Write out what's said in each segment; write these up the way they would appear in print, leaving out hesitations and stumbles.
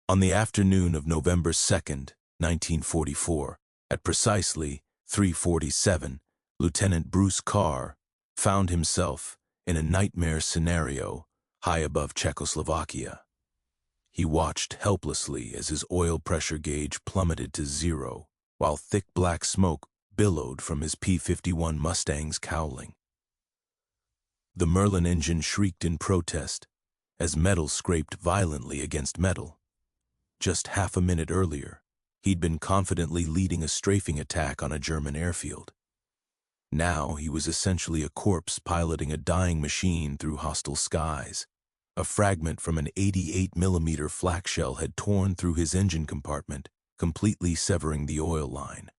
On the afternoon of November 2nd, 1944, at precisely 3:47, Lieutenant Bruce Carr found himself in a nightmare scenario high above Czechoslovakia. He watched helplessly as his oil pressure gauge plummeted to zero, while thick black smoke billowed from his P-51 Mustang's cowling. The Merlin engine shrieked in protest as metal scraped violently against metal. Just half a minute earlier, he'd been confidently leading a strafing attack on a German airfield. Now he was essentially a corpse piloting a dying machine through hostile skies. A fragment from an 88mm flak shell had torn through his engine compartment, completely severing the oil line.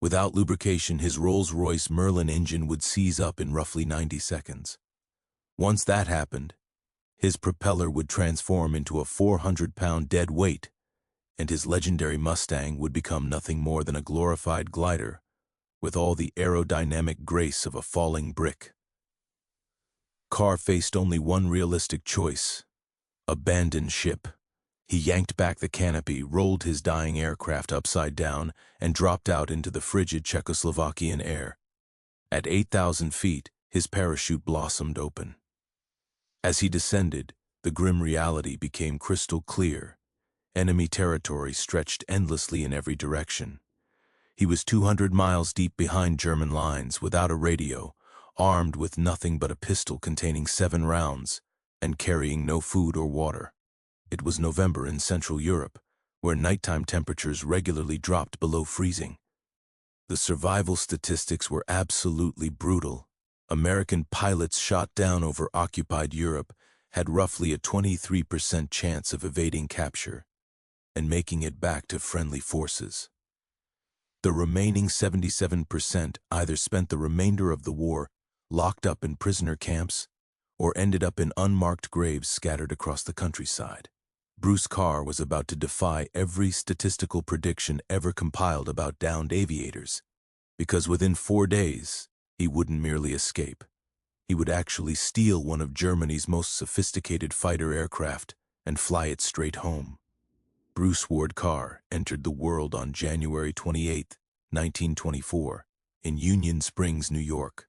Without lubrication, his Rolls-Royce Merlin engine would seize up in roughly 90 seconds. Once that happened, his propeller would transform into a 400-pound dead weight, and his legendary Mustang would become nothing more than a glorified glider with all the aerodynamic grace of a falling brick. Carr faced only one realistic choice: abandon ship. He yanked back the canopy, rolled his dying aircraft upside down, and dropped out into the frigid Czechoslovakian air. At 8,000 feet, his parachute blossomed open. As he descended, the grim reality became crystal clear. Enemy territory stretched endlessly in every direction. He was 200 miles deep behind German lines, without a radio, armed with nothing but a pistol containing 7 rounds, and carrying no food or water. It was November in Central Europe, where nighttime temperatures regularly dropped below freezing. The survival statistics were absolutely brutal. American pilots shot down over occupied Europe had roughly a 23% chance of evading capture and making it back to friendly forces. The remaining 77% either spent the remainder of the war locked up in prisoner camps or ended up in unmarked graves scattered across the countryside. Bruce Carr was about to defy every statistical prediction ever compiled about downed aviators, because within 4 days, he wouldn't merely escape. He would actually steal one of Germany's most sophisticated fighter aircraft and fly it straight home. Bruce Ward Carr entered the world on January 28, 1924, in Union Springs, New York.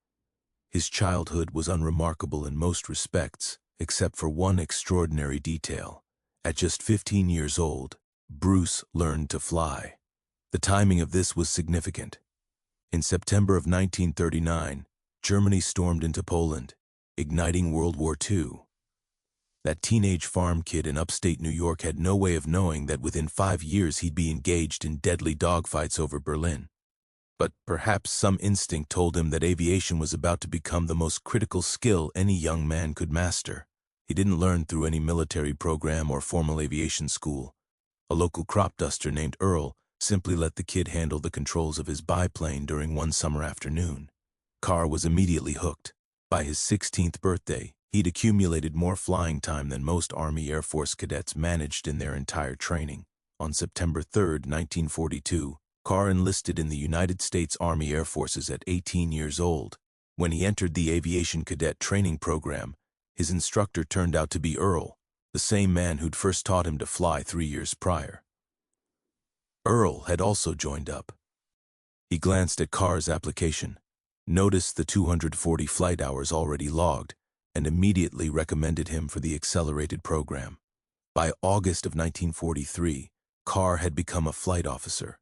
His childhood was unremarkable in most respects, except for one extraordinary detail. At just 15 years old, Bruce learned to fly. The timing of this was significant. In September of 1939, Germany stormed into Poland, igniting World War II. That teenage farm kid in upstate New York had no way of knowing that within 5 years he'd be engaged in deadly dogfights over Berlin. But perhaps some instinct told him that aviation was about to become the most critical skill any young man could master. He didn't learn through any military program or formal aviation school. A local crop duster named Earl simply let the kid handle the controls of his biplane during one summer afternoon. Carr was immediately hooked. By his 16th birthday, he'd accumulated more flying time than most Army Air Force cadets managed in their entire training. On September 3, 1942, Carr enlisted in the United States Army Air Forces at 18 years old. When he entered the Aviation Cadet Training Program, his instructor turned out to be Earl, the same man who'd first taught him to fly 3 years prior. Earl had also joined up. He glanced at Carr's application, noticed the 240 flight hours already logged, and immediately recommended him for the accelerated program. By August of 1943, Carr had become a flight officer.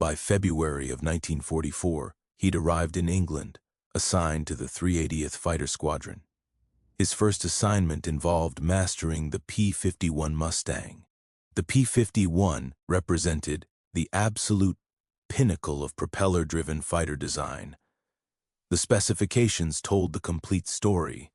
By February of 1944, he'd arrived in England, assigned to the 380th Fighter Squadron. His first assignment involved mastering the P-51 Mustang. The P-51 represented the absolute pinnacle of propeller-driven fighter design. The specifications told the complete story.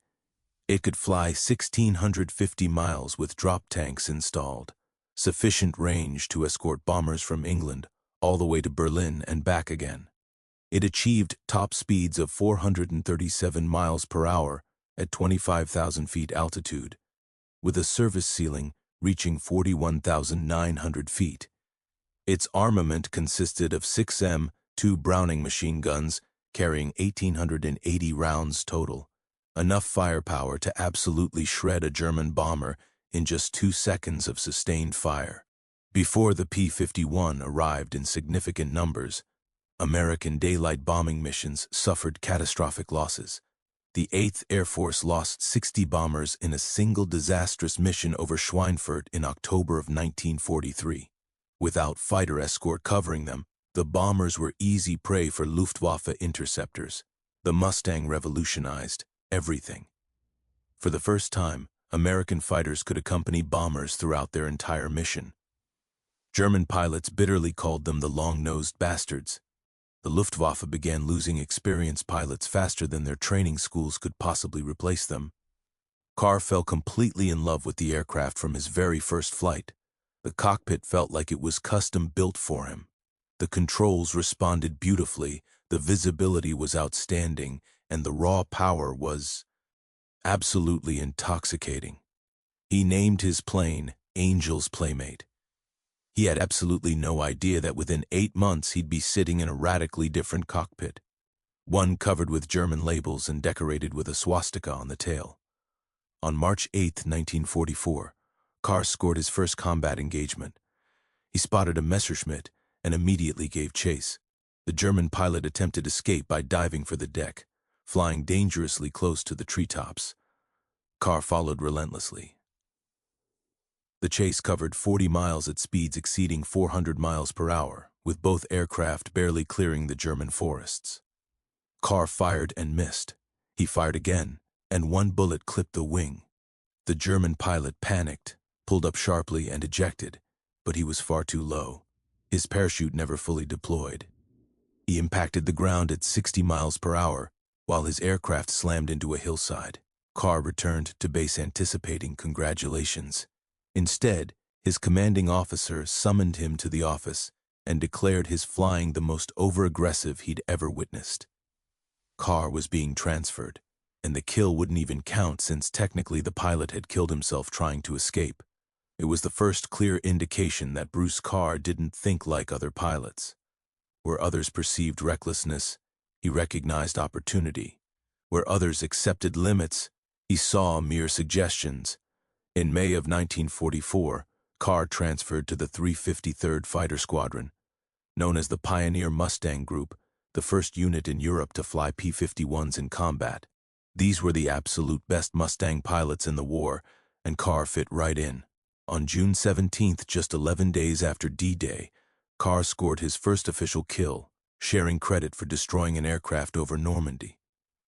It could fly 1,650 miles with drop tanks installed, sufficient range to escort bombers from England all the way to Berlin and back again. It achieved top speeds of 437 miles per hour at 25,000 feet altitude, with a service ceiling reaching 41,900 feet. Its armament consisted of 6 M2 Browning machine guns carrying 1,880 rounds total, enough firepower to absolutely shred a German bomber in just 2 seconds of sustained fire. Before the P-51 arrived in significant numbers, American daylight bombing missions suffered catastrophic losses. The 8th Air Force lost 60 bombers in a single disastrous mission over Schweinfurt in October of 1943. Without fighter escort covering them, the bombers were easy prey for Luftwaffe interceptors. The Mustang revolutionized everything. For the first time, American fighters could accompany bombers throughout their entire mission. German pilots bitterly called them the long-nosed bastards. The Luftwaffe began losing experienced pilots faster than their training schools could possibly replace them. Carr fell completely in love with the aircraft from his very first flight. The cockpit felt like it was custom-built for him. The controls responded beautifully, the visibility was outstanding, and the raw power was absolutely intoxicating. He named his plane Angel's Playmate. He had absolutely no idea that within 8 months he'd be sitting in a radically different cockpit, one covered with German labels and decorated with a swastika on the tail. On March 8, 1944, Carr scored his first combat engagement. He spotted a Messerschmitt and immediately gave chase. The German pilot attempted escape by diving for the deck, flying dangerously close to the treetops. Carr followed relentlessly. The chase covered 40 miles at speeds exceeding 400 miles per hour, with both aircraft barely clearing the German forests. Carr fired and missed. He fired again, and one bullet clipped the wing. The German pilot panicked, pulled up sharply and ejected, but he was far too low. His parachute never fully deployed. He impacted the ground at 60 miles per hour, while his aircraft slammed into a hillside. Carr returned to base anticipating congratulations. Instead, his commanding officer summoned him to the office and declared his flying the most over-aggressive he'd ever witnessed. Carr was being transferred, and the kill wouldn't even count since technically the pilot had killed himself trying to escape. It was the first clear indication that Bruce Carr didn't think like other pilots. Where others perceived recklessness, he recognized opportunity. Where others accepted limits, he saw mere suggestions. In May of 1944, Carr transferred to the 353rd Fighter Squadron. Known as the Pioneer Mustang Group, the first unit in Europe to fly P-51s in combat. These were the absolute best Mustang pilots in the war, and Carr fit right in. On June 17th, just 11 days after D-Day, Carr scored his first official kill, sharing credit for destroying an aircraft over Normandy.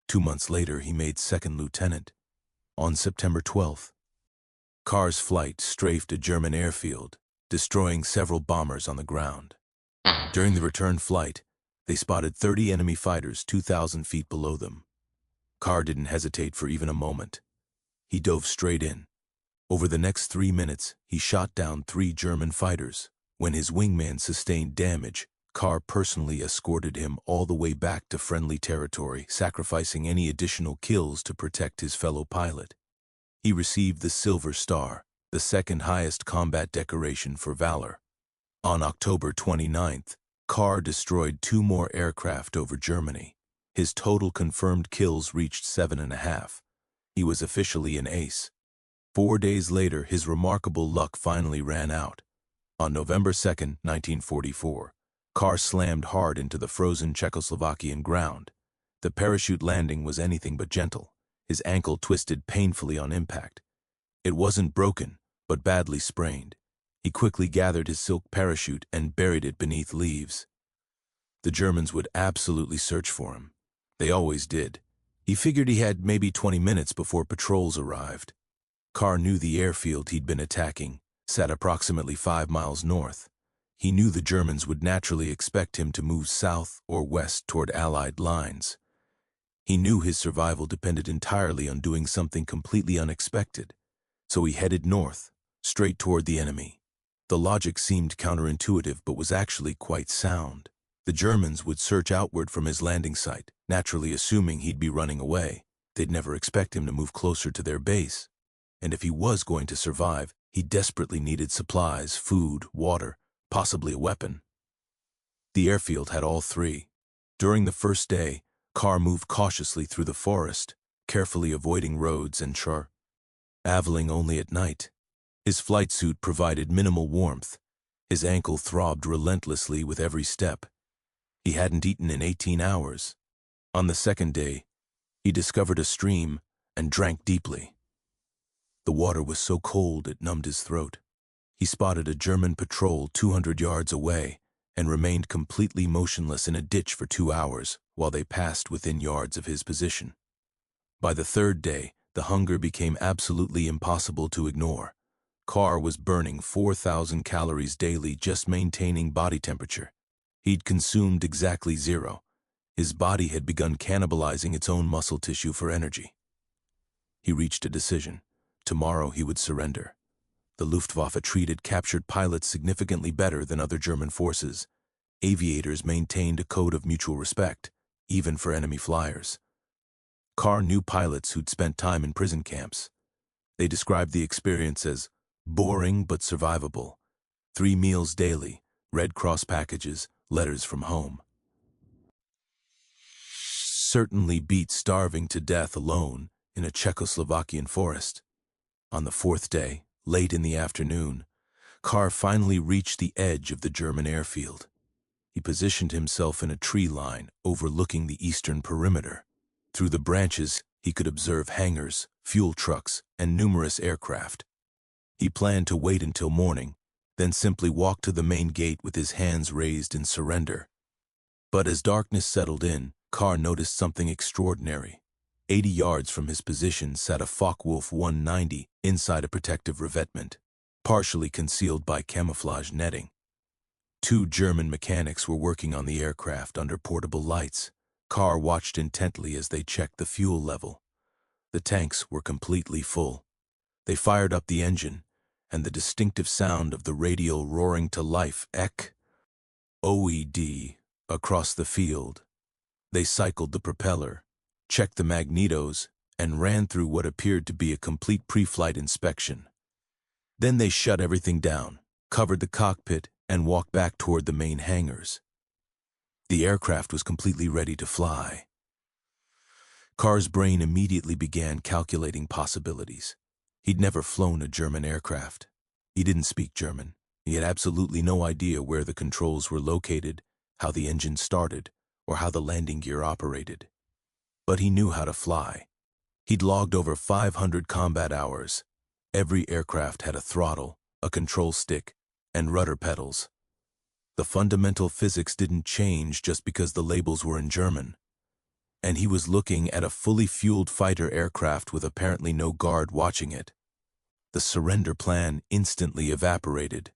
2 months later, he made second lieutenant. On September 12th, Carr's flight strafed a German airfield, destroying several bombers on the ground. During the return flight, they spotted 30 enemy fighters 2,000 feet below them. Carr didn't hesitate for even a moment. He dove straight in. Over the next 3 minutes, he shot down 3 German fighters. When his wingman sustained damage, Carr personally escorted him all the way back to friendly territory, sacrificing any additional kills to protect his fellow pilot. He received the Silver Star, the second highest combat decoration for valor. On October 29th, Carr destroyed 2 more aircraft over Germany. His total confirmed kills reached 7.5. He was officially an ace. 4 days later, his remarkable luck finally ran out. On November 2nd, 1944, Carr slammed hard into the frozen Czechoslovakian ground. The parachute landing was anything but gentle. His ankle twisted painfully on impact. It wasn't broken, but badly sprained. He quickly gathered his silk parachute and buried it beneath leaves. The Germans would absolutely search for him. They always did. He figured he had maybe 20 minutes before patrols arrived. Carr knew the airfield he'd been attacking sat approximately 5 miles north. He knew the Germans would naturally expect him to move south or west toward Allied lines. He knew his survival depended entirely on doing something completely unexpected, so he headed north, straight toward the enemy. The logic seemed counterintuitive but was actually quite sound. The Germans would search outward from his landing site, naturally assuming he'd be running away. They'd never expect him to move closer to their base. And if he was going to survive, he desperately needed supplies, food, water, possibly a weapon. The airfield had all 3. During the first day, Carr moved cautiously through the forest, carefully avoiding roads and traveling only at night. His flight suit provided minimal warmth. His ankle throbbed relentlessly with every step. He hadn't eaten in 18 hours. On the second day, he discovered a stream and drank deeply. The water was so cold it numbed his throat. He spotted a German patrol 200 yards away and remained completely motionless in a ditch for 2 hours while they passed within yards of his position. By the third day, the hunger became absolutely impossible to ignore. Carr was burning 4,000 calories daily just maintaining body temperature. He'd consumed exactly 0. His body had begun cannibalizing its own muscle tissue for energy. He reached a decision. Tomorrow he would surrender. The Luftwaffe treated captured pilots significantly better than other German forces. Aviators maintained a code of mutual respect, even for enemy flyers. Carr knew pilots who'd spent time in prison camps. They described the experience as boring but survivable. 3 meals daily, Red Cross packages, letters from home. Certainly beat starving to death alone in a Czechoslovakian forest. On the 4th day, late in the afternoon, Carr finally reached the edge of the German airfield. He positioned himself in a tree line overlooking the eastern perimeter. Through the branches, he could observe hangars, fuel trucks, and numerous aircraft. He planned to wait until morning, then simply walk to the main gate with his hands raised in surrender. But as darkness settled in, Carr noticed something extraordinary. 80 yards from his position sat a Focke-Wulf 190 inside a protective revetment, partially concealed by camouflage netting. 2 German mechanics were working on the aircraft under portable lights. Carr watched intently as they checked the fuel level. The tanks were completely full. They fired up the engine, and the distinctive sound of the radio roaring to life, ek, OED, across the field. They cycled the propeller, checked the magnetos, and ran through what appeared to be a complete pre-flight inspection. Then they shut everything down, covered the cockpit, and walked back toward the main hangars. The aircraft was completely ready to fly. Carr's brain immediately began calculating possibilities. He'd never flown a German aircraft. He didn't speak German. He had absolutely no idea where the controls were located, how the engine started, or how the landing gear operated. But he knew how to fly. He'd logged over 500 combat hours. Every aircraft had a throttle, a control stick, and rudder pedals. The fundamental physics didn't change just because the labels were in German. And he was looking at a fully fueled fighter aircraft with apparently no guard watching it. The surrender plan instantly evaporated.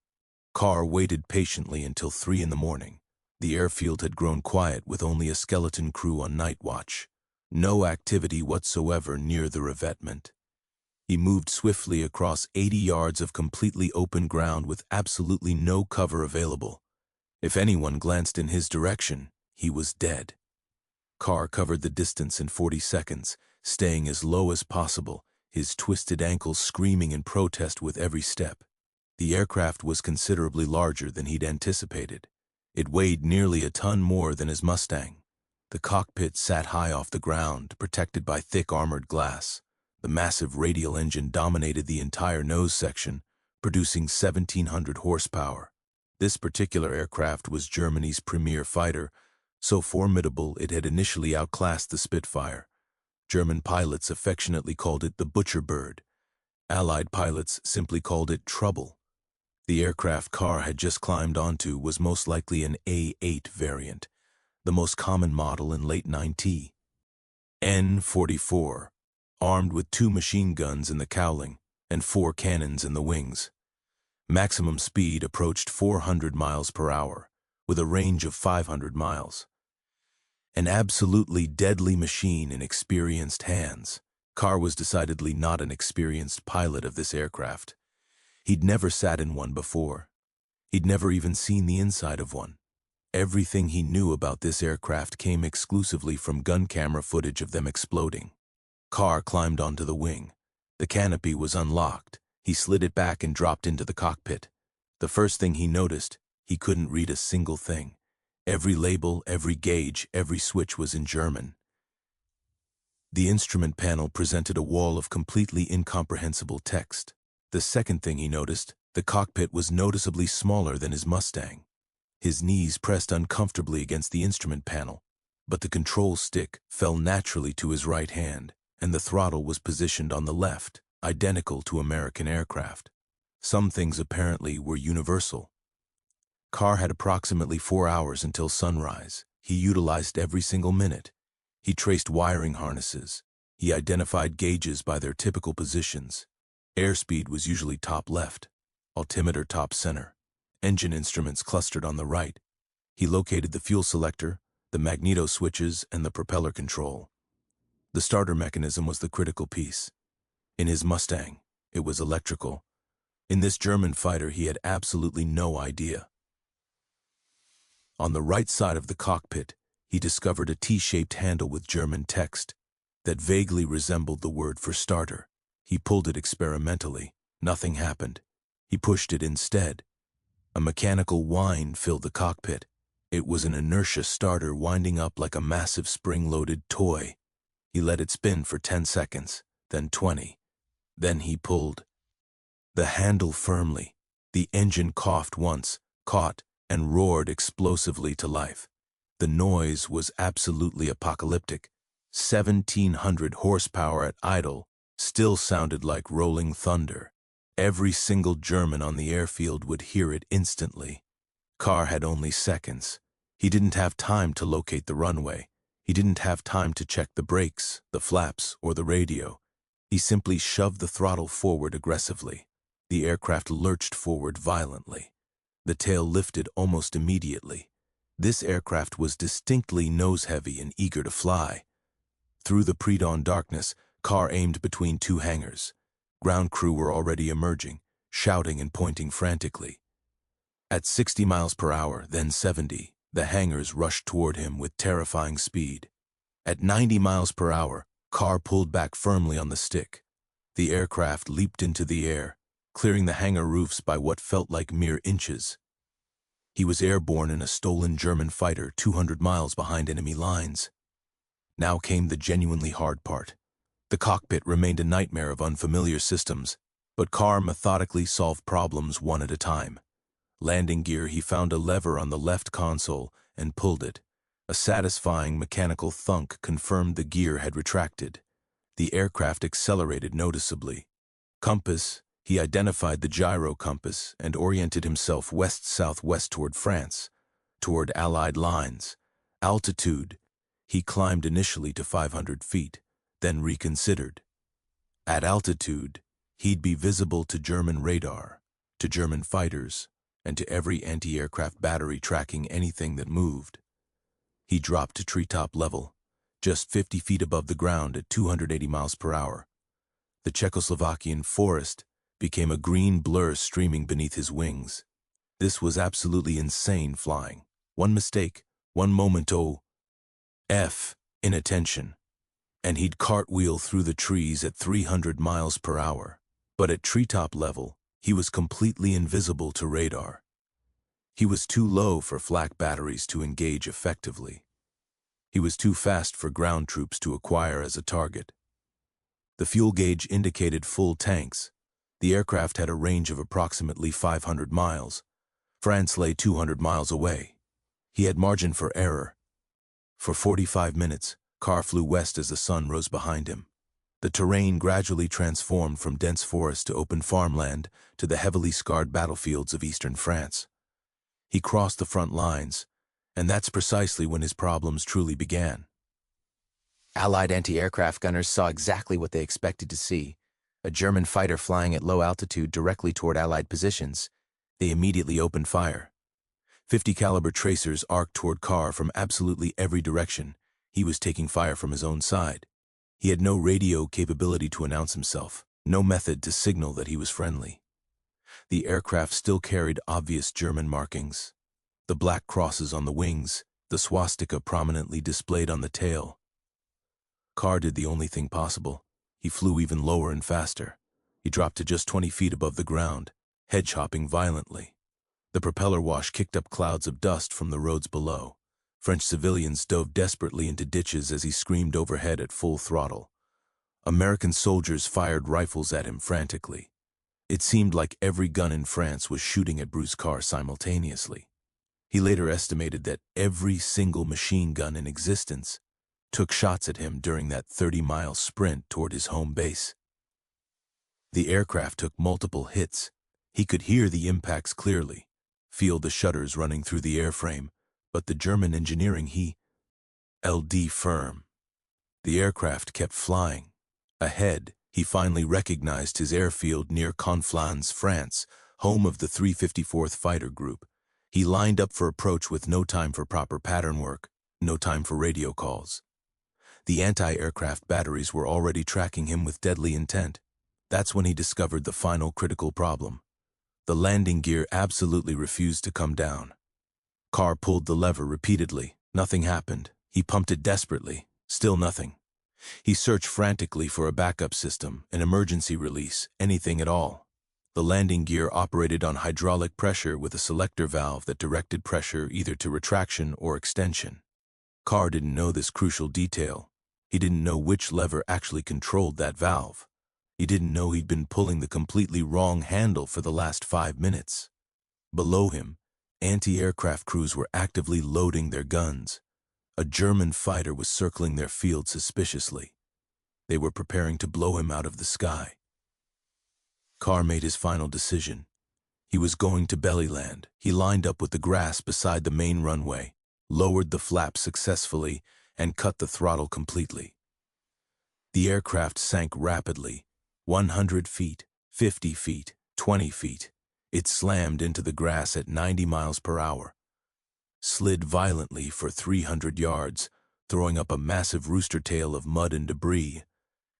Carr waited patiently until 3 in the morning. The airfield had grown quiet with only a skeleton crew on night watch. No activity whatsoever near the revetment. He moved swiftly across 80 yards of completely open ground with absolutely no cover available. If anyone glanced in his direction, he was dead. Carr covered the distance in 40 seconds, staying as low as possible, his twisted ankles screaming in protest with every step. The aircraft was considerably larger than he'd anticipated. It weighed nearly a ton more than his Mustang. The cockpit sat high off the ground, protected by thick armored glass. The massive radial engine dominated the entire nose section, producing 1,700 horsepower. This particular aircraft was Germany's premier fighter, so formidable it had initially outclassed the Spitfire. German pilots affectionately called it the Butcher Bird. Allied pilots simply called it Trouble. The aircraft Carr had just climbed onto was most likely an A8 variant, the most common model in late 90s. N-44, armed with 2 machine guns in the cowling and 4 cannons in the wings. Maximum speed approached 400 miles per hour, with a range of 500 miles. An absolutely deadly machine in experienced hands. Carr was decidedly not an experienced pilot of this aircraft. He'd never sat in one before. He'd never even seen the inside of one. Everything he knew about this aircraft came exclusively from gun camera footage of them exploding. Carr climbed onto the wing. The canopy was unlocked. He slid it back and dropped into the cockpit. The first thing he noticed, he couldn't read a single thing. Every label, every gauge, every switch was in German. The instrument panel presented a wall of completely incomprehensible text. The second thing he noticed, The cockpit was noticeably smaller than his Mustang. His knees pressed uncomfortably against the instrument panel, but the control stick fell naturally to his right hand, and the throttle was positioned on the left, identical to American aircraft. Some things apparently were universal. Carr had approximately 4 hours until sunrise. He utilized every single minute. He traced wiring harnesses. He identified gauges by their typical positions. Airspeed was usually top left, altimeter top center, engine instruments clustered on the right. He located the fuel selector, the magneto switches, and the propeller control. The starter mechanism was the critical piece. In his Mustang, it was electrical. In this German fighter, he had absolutely no idea. On the right side of the cockpit, he discovered a T-shaped handle with German text that vaguely resembled the word for starter. He pulled it experimentally. Nothing happened. He pushed it instead. A mechanical whine filled the cockpit. It was an inertia starter winding up like a massive spring-loaded toy. He let it spin for 10 seconds, then 20. Then he pulled the handle firmly. The engine coughed once, caught, and roared explosively to life. The noise was absolutely apocalyptic. 1,700 horsepower at idle still sounded like rolling thunder. Every single German on the airfield would hear it instantly. Carr had only seconds. He didn't have time to locate the runway. He didn't have time to check the brakes, the flaps, or the radio. He simply shoved the throttle forward aggressively. The aircraft lurched forward violently. The tail lifted almost immediately. This aircraft was distinctly nose-heavy and eager to fly. Through the pre-dawn darkness, Carr aimed between two hangars. Ground crew were already emerging, shouting and pointing frantically. At 60 miles per hour, then 70, the hangars rushed toward him with terrifying speed. At 90 miles per hour, Carr pulled back firmly on the stick. The aircraft leaped into the air, clearing the hangar roofs by what felt like mere inches. He was airborne in a stolen German fighter 200 miles behind enemy lines. Now came the genuinely hard part. The cockpit remained a nightmare of unfamiliar systems, but Carr methodically solved problems one at a time. Landing gear, he found a lever on the left console and pulled it. A satisfying mechanical thunk confirmed the gear had retracted. The aircraft accelerated noticeably. Compass, he identified the gyro compass and oriented himself west-southwest toward France, toward Allied lines. Altitude, he climbed initially to 500 feet, then reconsidered. At altitude, he'd be visible to German radar, to German fighters, and to every anti-aircraft battery tracking anything that moved. He dropped to treetop level, just 50 feet above the ground at 280 miles per hour. The Czechoslovakian forest became a green blur streaming beneath his wings. This was absolutely insane flying. One mistake, one inattention, and he'd cartwheel through the trees at 300 miles per hour. But at treetop level, he was completely invisible to radar. He was too low for flak batteries to engage effectively. He was too fast for ground troops to acquire as a target. The fuel gauge indicated full tanks. The aircraft had a range of approximately 500 miles. France lay 200 miles away. He had margin for error. For 45 minutes, Carr flew west as the sun rose behind him. The terrain gradually transformed from dense forest to open farmland to the heavily scarred battlefields of eastern France. He crossed the front lines, and that's precisely when his problems truly began. Allied anti-aircraft gunners saw exactly what they expected to see: a German fighter flying at low altitude directly toward Allied positions. They immediately opened fire. 50 caliber tracers arced toward Carr from absolutely every direction. He was taking fire from his own side. He had no radio capability to announce himself, no method to signal that he was friendly. The aircraft still carried obvious German markings: the black crosses on the wings, the swastika prominently displayed on the tail. Carr did the only thing possible. He flew even lower and faster. He dropped to just 20 feet above the ground, hedge-hopping violently. The propeller wash kicked up clouds of dust from the roads below. French civilians dove desperately into ditches as he screamed overhead at full throttle. American soldiers fired rifles at him frantically. It seemed like every gun in France was shooting at Bruce Carr simultaneously. He later estimated that every single machine gun in existence took shots at him during that 30-mile sprint toward his home base. The aircraft took multiple hits. He could hear the impacts clearly, feel the shudders running through the airframe, but the German engineering held firm. The aircraft kept flying. Ahead, he finally recognized his airfield near Conflans, France, home of the 354th Fighter Group. He lined up for approach with no time for proper pattern work, no time for radio calls. The anti-aircraft batteries were already tracking him with deadly intent. That's when he discovered the final critical problem. The landing gear absolutely refused to come down. Carr pulled the lever repeatedly. Nothing happened. He pumped it desperately. Still nothing. He searched frantically for a backup system, an emergency release, anything at all. The landing gear operated on hydraulic pressure with a selector valve that directed pressure either to retraction or extension. Carr didn't know this crucial detail. He didn't know which lever actually controlled that valve. He didn't know he'd been pulling the completely wrong handle for the last 5 minutes. Below him, anti-aircraft crews were actively loading their guns. A German fighter was circling their field suspiciously. They were preparing to blow him out of the sky. Carr made his final decision. He was going to belly land. He lined up with the grass beside the main runway, lowered the flaps successfully, and cut the throttle completely. The aircraft sank rapidly, 100 feet, 50 feet, 20 feet. It slammed into the grass at 90 miles per hour, slid violently for 300 yards, throwing up a massive rooster tail of mud and debris,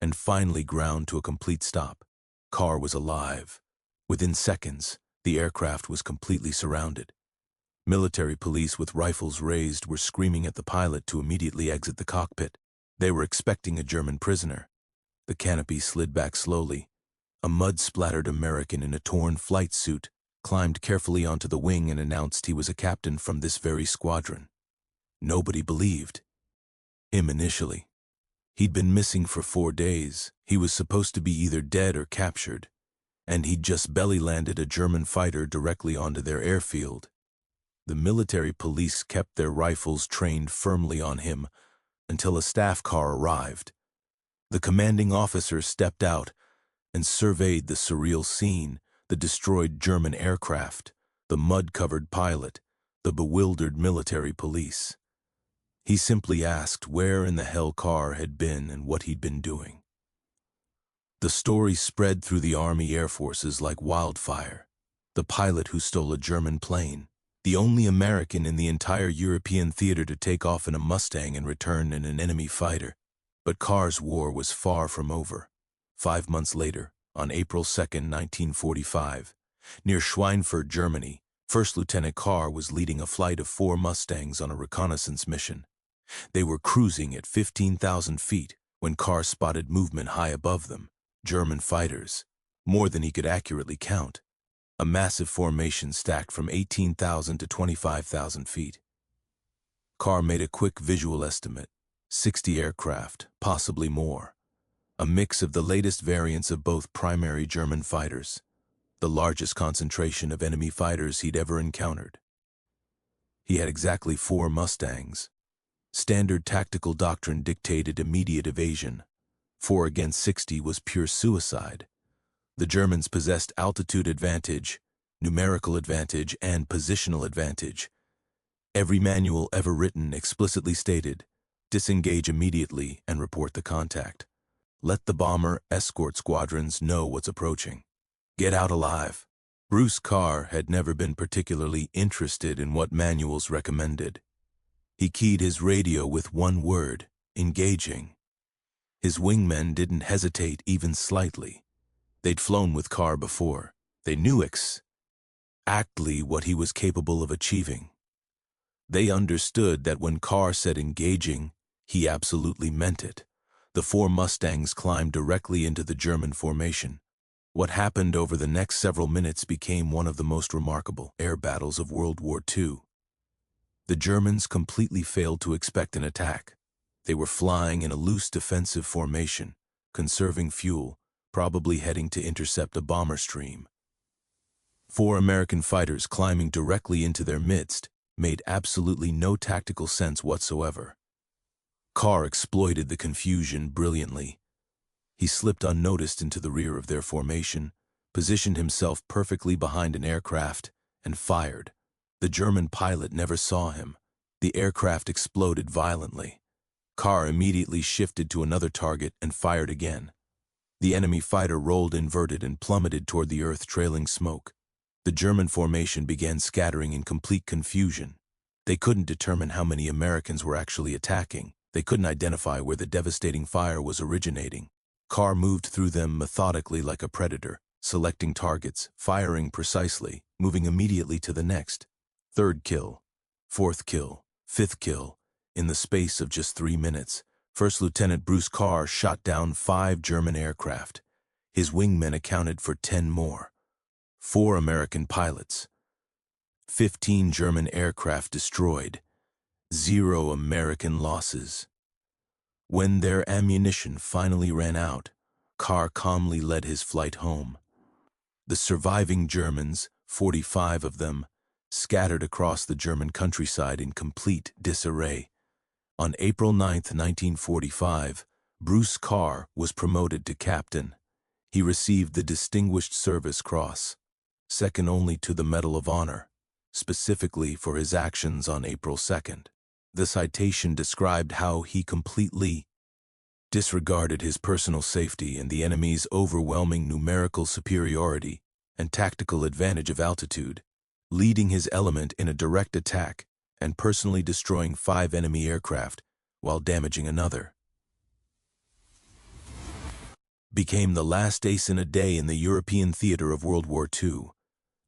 and finally ground to a complete stop. Carr was alive. Within seconds, the aircraft was completely surrounded. Military police with rifles raised were screaming at the pilot to immediately exit the cockpit. They were expecting a German prisoner. The canopy slid back slowly. A mud-splattered American in a torn flight suit climbed carefully onto the wing and announced he was a captain from this very squadron. Nobody believed him initially. He'd been missing for 4 days. He was supposed to be either dead or captured, and he'd just belly-landed a German fighter directly onto their airfield. The military police kept their rifles trained firmly on him until a staff car arrived. The commanding officer stepped out and surveyed the surreal scene, the destroyed German aircraft, the mud-covered pilot, the bewildered military police. He simply asked where in the hell Carr had been and what he'd been doing. The story spread through the Army Air Forces like wildfire. The pilot who stole a German plane, the only American in the entire European theater to take off in a Mustang and return in an enemy fighter. But Carr's war was far from over. 5 months later, on April 2, 1945, near Schweinfurt, Germany, First Lieutenant Carr was leading a flight of 4 Mustangs on a reconnaissance mission. They were cruising at 15,000 feet when Carr spotted movement high above them, German fighters, more than he could accurately count. A massive formation stacked from 18,000 to 25,000 feet. Carr made a quick visual estimate: 60 aircraft, possibly more. A mix of the latest variants of both primary German fighters, the largest concentration of enemy fighters he'd ever encountered. He had exactly 4 Mustangs. Standard tactical doctrine dictated immediate evasion. 4 against 60 was pure suicide. The Germans possessed altitude advantage, numerical advantage, and positional advantage. Every manual ever written explicitly stated, disengage immediately and report the contact. Let the bomber escort squadrons know what's approaching. Get out alive. Bruce Carr had never been particularly interested in what manuals recommended. He keyed his radio with one word: engaging. His wingmen didn't hesitate even slightly. They'd flown with Carr before. They knew exactly what he was capable of achieving. They understood that when Carr said engaging, he absolutely meant it. The 4 Mustangs climbed directly into the German formation. What happened over the next several minutes became one of the most remarkable air battles of World War II. The Germans completely failed to expect an attack. They were flying in a loose defensive formation, conserving fuel, probably heading to intercept a bomber stream. 4 American fighters climbing directly into their midst made absolutely no tactical sense whatsoever. Carr exploited the confusion brilliantly. He slipped unnoticed into the rear of their formation, positioned himself perfectly behind an aircraft, and fired. The German pilot never saw him. The aircraft exploded violently. Carr immediately shifted to another target and fired again. The enemy fighter rolled inverted and plummeted toward the earth, trailing smoke. The German formation began scattering in complete confusion. They couldn't determine how many Americans were actually attacking. They couldn't identify where the devastating fire was originating. Carr moved through them methodically like a predator, selecting targets, firing precisely, moving immediately to the next. 3rd kill, 4th kill, 5th kill. In the space of just 3 minutes, First Lieutenant Bruce Carr shot down 5 German aircraft. His wingmen accounted for 10 more. 4 American pilots. 15 German aircraft destroyed. 0 American losses. When their ammunition finally ran out, Carr calmly led his flight home. The surviving Germans, 45 of them, scattered across the German countryside in complete disarray. On April 9, 1945, Bruce Carr was promoted to captain. He received the Distinguished Service Cross, second only to the Medal of Honor, specifically for his actions on April 2nd. The citation described how he completely disregarded his personal safety and the enemy's overwhelming numerical superiority and tactical advantage of altitude, leading his element in a direct attack and personally destroying 5 enemy aircraft while damaging another. Became the last ace in a day in the European theater of World War II.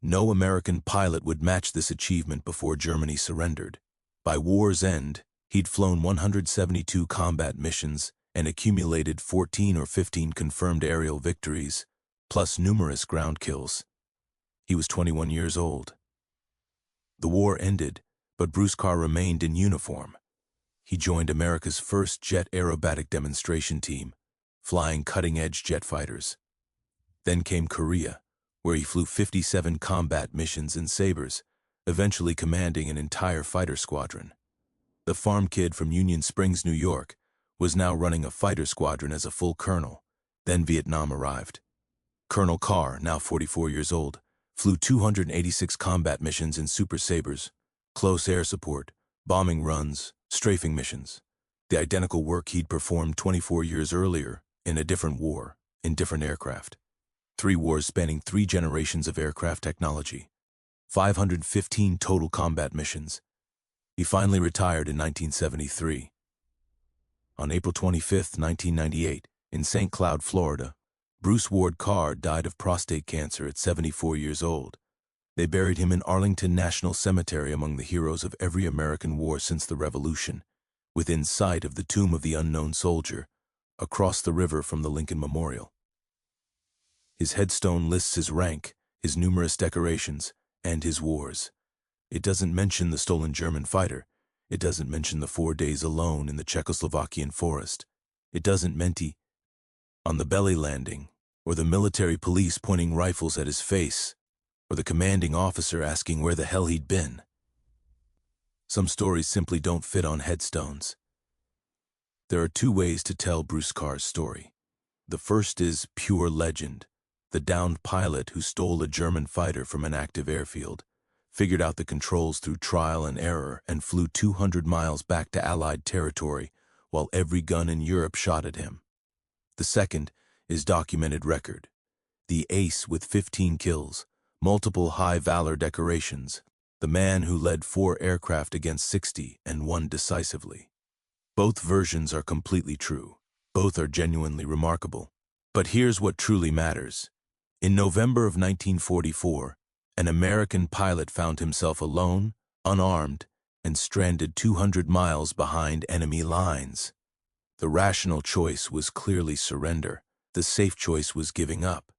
No American pilot would match this achievement before Germany surrendered. By war's end, he'd flown 172 combat missions and accumulated 14 or 15 confirmed aerial victories, plus numerous ground kills. He was 21 years old. The war ended, but Bruce Carr remained in uniform. He joined America's first jet aerobatic demonstration team, flying cutting-edge jet fighters. Then came Korea, where he flew 57 combat missions in Sabres, eventually commanding an entire fighter squadron. The farm kid from Union Springs, New York, was now running a fighter squadron as a full colonel. Then Vietnam arrived. Colonel Carr, now 44 years old, flew 286 combat missions in Super Sabres, close air support, bombing runs, strafing missions. The identical work he'd performed 24 years earlier in a different war, in different aircraft. 3 wars spanning 3 generations of aircraft technology. 515 total combat missions. He finally retired in 1973. On April 25, 1998, in St. Cloud, Florida, Bruce Ward Carr died of prostate cancer at 74 years old. They buried him in Arlington National Cemetery among the heroes of every American war since the Revolution, within sight of the tomb of the unknown soldier, across the river from the Lincoln Memorial. His headstone lists his rank, his numerous decorations, and his wars. It doesn't mention the stolen German fighter. It doesn't mention the 4 days alone in the Czechoslovakian forest. It doesn't mention on the belly landing, or the military police pointing rifles at his face, or the commanding officer asking where the hell he'd been. Some stories simply don't fit on headstones. There are 2 ways to tell Bruce Carr's story. The first is pure legend, the downed pilot who stole a German fighter from an active airfield, figured out the controls through trial and error, and flew 200 miles back to Allied territory while every gun in Europe shot at him. The second is documented record. The ace with 15 kills, multiple high valor decorations, the man who led 4 aircraft against 60 and won decisively. Both versions are completely true. Both are genuinely remarkable. But here's what truly matters. In November of 1944, an American pilot found himself alone, unarmed, and stranded 200 miles behind enemy lines. The rational choice was clearly surrender. The safe choice was giving up.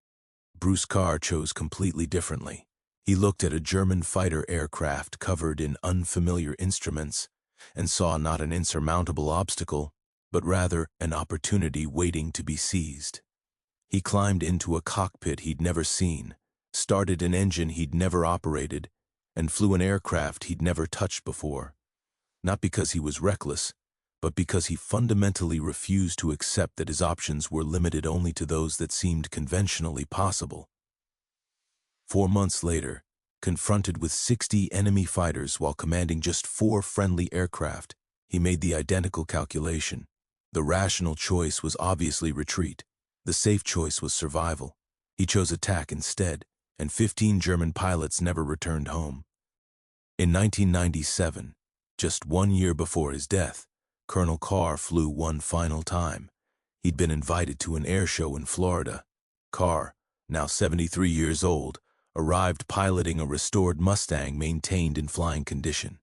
Bruce Carr chose completely differently. He looked at a German fighter aircraft covered in unfamiliar instruments and saw not an insurmountable obstacle, but rather an opportunity waiting to be seized. He climbed into a cockpit he'd never seen, started an engine he'd never operated, and flew an aircraft he'd never touched before. Not because he was reckless, but because he fundamentally refused to accept that his options were limited only to those that seemed conventionally possible. 4 months later, confronted with 60 enemy fighters while commanding just 4 friendly aircraft, he made the identical calculation. The rational choice was obviously retreat. The safe choice was survival. He chose attack instead, and 15 German pilots never returned home. In 1997, just 1 year before his death, Colonel Carr flew one final time. He'd been invited to an air show in Florida. Carr, now 73 years old, arrived piloting a restored Mustang maintained in flying condition.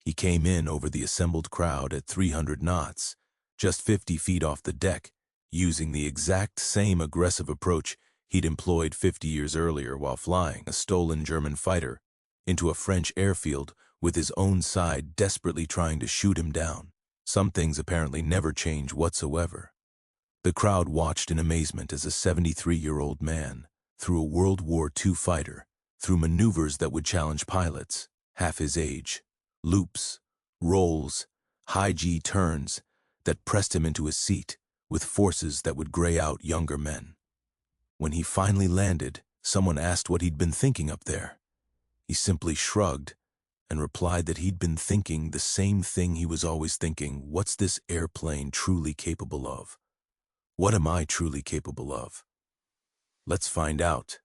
He came in over the assembled crowd at 300 knots, just 50 feet off the deck, using the exact same aggressive approach he'd employed 50 years earlier while flying a stolen German fighter into a French airfield with his own side desperately trying to shoot him down. Some things apparently never change whatsoever. The crowd watched in amazement as a 73-year-old man, through a World War II fighter, through maneuvers that would challenge pilots, half his age, loops, rolls, high-G turns that pressed him into his seat with forces that would gray out younger men. When he finally landed, someone asked what he'd been thinking up there. He simply shrugged and replied that he'd been thinking the same thing he was always thinking: what's this airplane truly capable of? What am I truly capable of? Let's find out.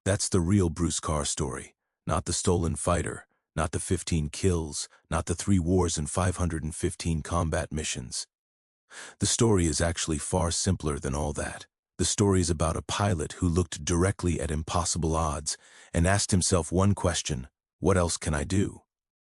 That's the real Bruce Carr story, not the stolen fighter, not the 15 kills, not the 3 wars and 515 combat missions. The story is actually far simpler than all that. The story is about a pilot who looked directly at impossible odds and asked himself one question: what else can I do?